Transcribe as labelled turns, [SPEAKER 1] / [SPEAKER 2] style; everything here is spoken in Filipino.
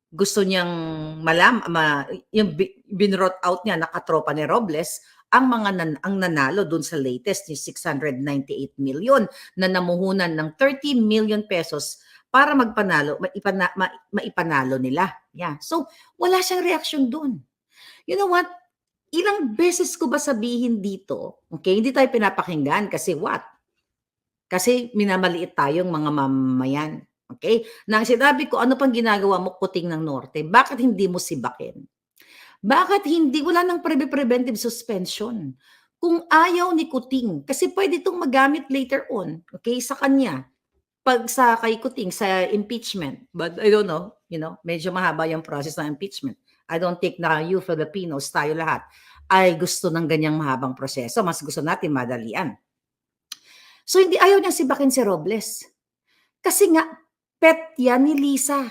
[SPEAKER 1] gusto niyang yung binrot out niya na katropa ni Robles, ang nanalo dun sa latest ni 698 million na namuhunan ng 30 million pesos para maipanalo nila. Yeah. So, wala siyang reaksyon dun. You know what? Ilang beses ko ba sabihin dito, okay, hindi tayo pinapakinggan kasi what? Kasi minamaliit tayong mga mamamayan. Okay? Nang sinabi ko, ano pang ginagawa mo, Kuting ng Norte? Bakit hindi mo sibakin? Bakit hindi? Wala nang preventive suspension. Kung ayaw ni Kuting, kasi pwede itong magamit later on, okay, sa kanya. Pag sa kay Kuting, sa impeachment. But I don't know, medyo mahaba yung process ng impeachment. I don't think na you Filipinos, tayo lahat, ay gusto ng ganyang mahabang proseso. Mas gusto natin madalian. So, hindi ayaw niyang sibakin si Robles. Kasi nga, pet yan ni Lisa.